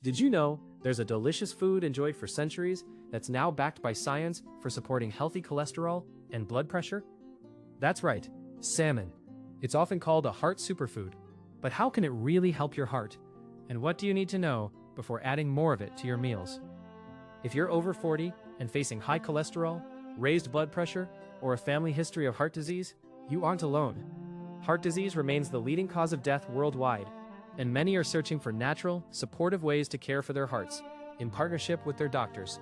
Did you know there's a delicious food enjoyed for centuries that's now backed by science for supporting healthy cholesterol and blood pressure? That's right, salmon. It's often called a heart superfood. But how can it really help your heart? And what do you need to know before adding more of it to your meals? If you're over 40 and facing high cholesterol, raised blood pressure, or a family history of heart disease, you aren't alone. Heart disease remains the leading cause of death worldwide, and many are searching for natural, supportive ways to care for their hearts, in partnership with their doctors.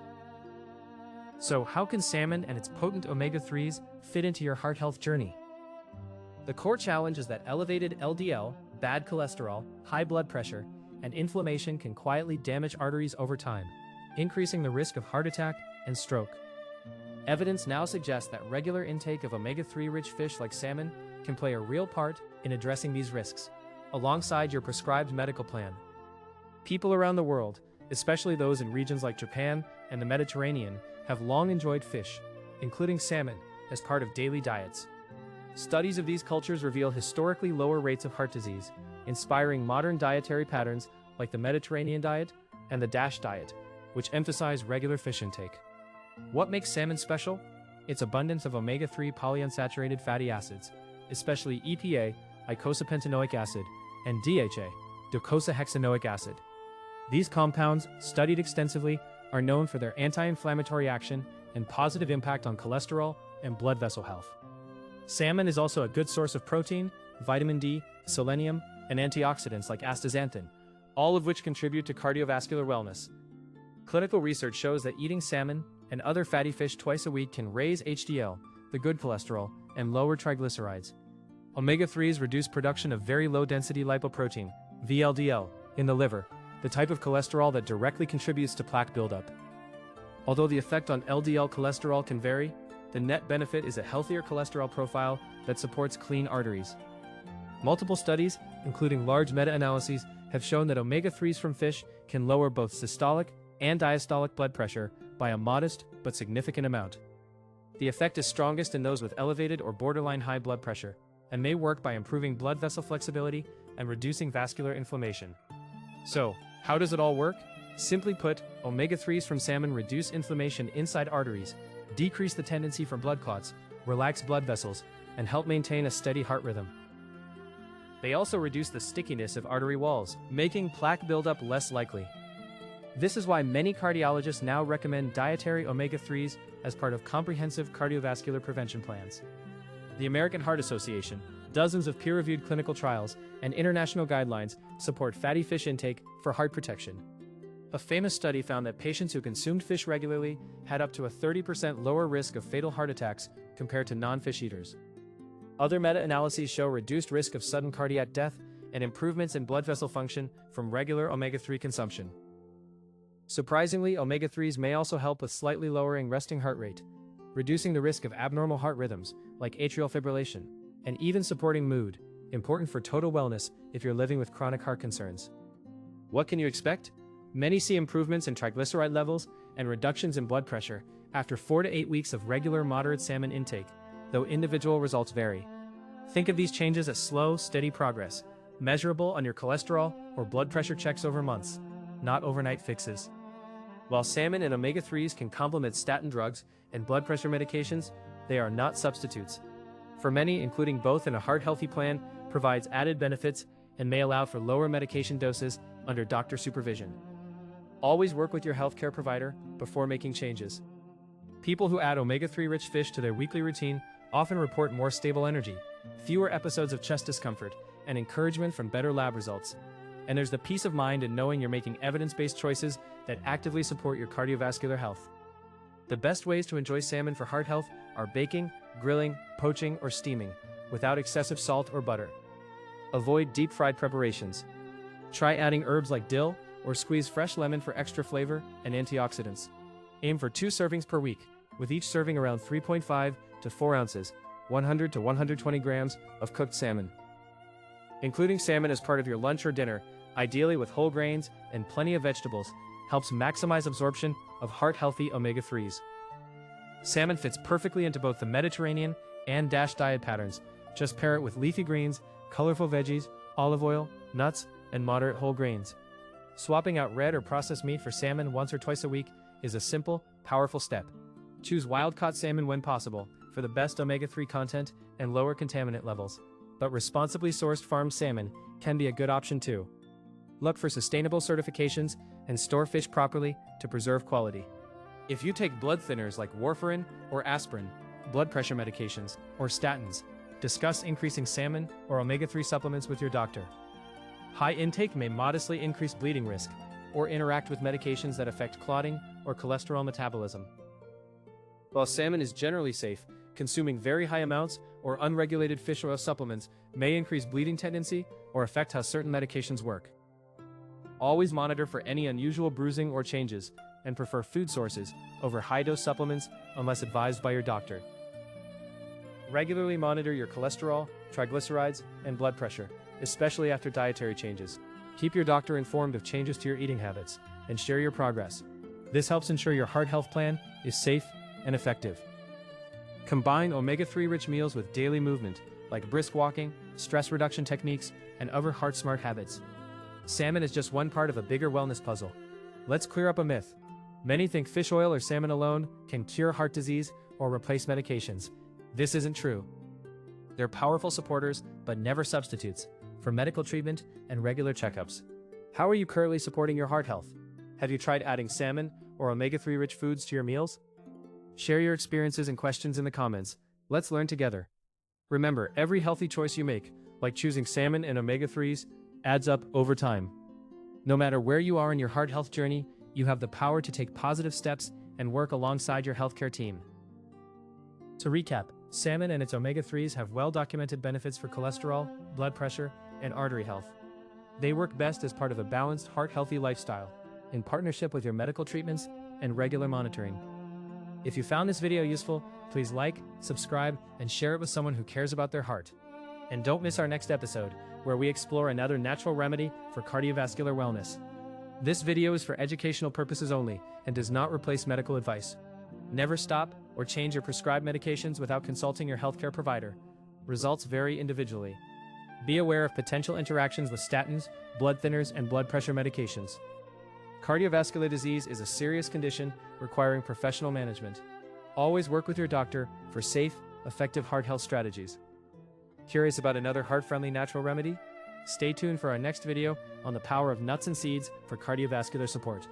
So, how can salmon and its potent omega-3s fit into your heart health journey? The core challenge is that elevated LDL, bad cholesterol, high blood pressure, and inflammation can quietly damage arteries over time, increasing the risk of heart attack and stroke. Evidence now suggests that regular intake of omega-3 rich fish like salmon can play a real part in addressing these risks, alongside your prescribed medical plan. People around the world, especially those in regions like Japan and the Mediterranean, have long enjoyed fish, including salmon, as part of daily diets. Studies of these cultures reveal historically lower rates of heart disease, inspiring modern dietary patterns like the Mediterranean diet and the DASH diet, which emphasize regular fish intake. What makes salmon special? Its abundance of omega-3 polyunsaturated fatty acids, especially EPA, eicosapentaenoic acid, and DHA, docosahexaenoic acid. These compounds, studied extensively, are known for their anti-inflammatory action and positive impact on cholesterol and blood vessel health. Salmon is also a good source of protein, vitamin D, selenium, and antioxidants like astaxanthin, all of which contribute to cardiovascular wellness. Clinical research shows that eating salmon and other fatty fish twice a week can raise HDL, the good cholesterol, and lower triglycerides. Omega-3s reduce production of very low-density lipoprotein, VLDL, in the liver, the type of cholesterol that directly contributes to plaque buildup. Although the effect on LDL cholesterol can vary, the net benefit is a healthier cholesterol profile that supports clean arteries. Multiple studies, including large meta-analyses, have shown that omega-3s from fish can lower both systolic and diastolic blood pressure by a modest but significant amount. The effect is strongest in those with elevated or borderline high blood pressure, and may work by improving blood vessel flexibility and reducing vascular inflammation. So, how does it all work? Simply put, omega-3s from salmon reduce inflammation inside arteries, decrease the tendency for blood clots, relax blood vessels, and help maintain a steady heart rhythm. They also reduce the stickiness of artery walls, making plaque buildup less likely. This is why many cardiologists now recommend dietary omega-3s as part of comprehensive cardiovascular prevention plans. The American Heart Association, dozens of peer-reviewed clinical trials, and international guidelines support fatty fish intake for heart protection. A famous study found that patients who consumed fish regularly had up to a 30% lower risk of fatal heart attacks compared to non-fish eaters. Other meta-analyses show reduced risk of sudden cardiac death and improvements in blood vessel function from regular omega-3 consumption. Surprisingly, omega-3s may also help with slightly lowering resting heart rate, reducing the risk of abnormal heart rhythms like atrial fibrillation, and even supporting mood, important for total wellness if you're living with chronic heart concerns. What can you expect? Many see improvements in triglyceride levels and reductions in blood pressure after 4 to 8 weeks of regular moderate salmon intake, though individual results vary. Think of these changes as slow, steady progress, measurable on your cholesterol or blood pressure checks over months, not overnight fixes. While salmon and omega-3s can complement statin drugs and blood pressure medications, they are not substitutes. For many, including both in a heart-healthy plan, provides added benefits and may allow for lower medication doses under doctor supervision. Always work with your healthcare provider before making changes. People who add omega-3 rich fish to their weekly routine often report more stable energy, fewer episodes of chest discomfort, and encouragement from better lab results. And there's the peace of mind in knowing you're making evidence-based choices that actively support your cardiovascular health. The best ways to enjoy salmon for heart health are baking, grilling, poaching, or steaming, without excessive salt or butter. Avoid deep-fried preparations. Try adding herbs like dill, or squeeze fresh lemon for extra flavor and antioxidants. Aim for 2 servings per week, with each serving around 3.5 to 4 ounces, 100 to 120 grams of cooked salmon. Including salmon as part of your lunch or dinner, ideally with whole grains and plenty of vegetables, helps maximize absorption of heart-healthy omega-3s. Salmon fits perfectly into both the Mediterranean and DASH diet patterns. Just pair it with leafy greens, colorful veggies, olive oil, nuts, and moderate whole grains. Swapping out red or processed meat for salmon once or twice a week is a simple, powerful step. Choose wild-caught salmon when possible for the best omega-3 content and lower contaminant levels. But responsibly sourced farmed salmon can be a good option too. Look for sustainable certifications and store fish properly to preserve quality. If you take blood thinners like warfarin or aspirin, blood pressure medications, or statins, discuss increasing salmon or omega-3 supplements with your doctor. High intake may modestly increase bleeding risk or interact with medications that affect clotting or cholesterol metabolism. While salmon is generally safe, consuming very high amounts or unregulated fish oil supplements may increase bleeding tendency or affect how certain medications work. Always monitor for any unusual bruising or changes, and prefer food sources over high-dose supplements unless advised by your doctor. Regularly monitor your cholesterol, triglycerides, and blood pressure, especially after dietary changes. Keep your doctor informed of changes to your eating habits, and share your progress. This helps ensure your heart health plan is safe and effective. Combine omega-3 rich meals with daily movement, like brisk walking, stress reduction techniques, and other heart-smart habits. Salmon is just one part of a bigger wellness puzzle. Let's clear up a myth. Many think fish oil or salmon alone can cure heart disease or replace medications. This isn't true. They're powerful supporters, but never substitutes, for medical treatment and regular checkups. How are you currently supporting your heart health? Have you tried adding salmon or omega-3 rich foods to your meals? Share your experiences and questions in the comments. Let's learn together. Remember, every healthy choice you make, like choosing salmon and omega-3s, adds up over time. No matter where you are in your heart health journey, you have the power to take positive steps and work alongside your healthcare team. To recap, salmon and its omega-3s have well-documented benefits for cholesterol, blood pressure, and artery health. They work best as part of a balanced, heart-healthy lifestyle, in partnership with your medical treatments and regular monitoring. If you found this video useful, please like, subscribe, and share it with someone who cares about their heart. And don't miss our next episode, where we explore another natural remedy for cardiovascular wellness. This video is for educational purposes only and does not replace medical advice. Never stop or change your prescribed medications without consulting your healthcare provider. Results vary individually. Be aware of potential interactions with statins, blood thinners, and blood pressure medications. Cardiovascular disease is a serious condition requiring professional management. Always work with your doctor for safe, effective heart health strategies. Curious about another heart-friendly natural remedy? Stay tuned for our next video on the power of nuts and seeds for cardiovascular support.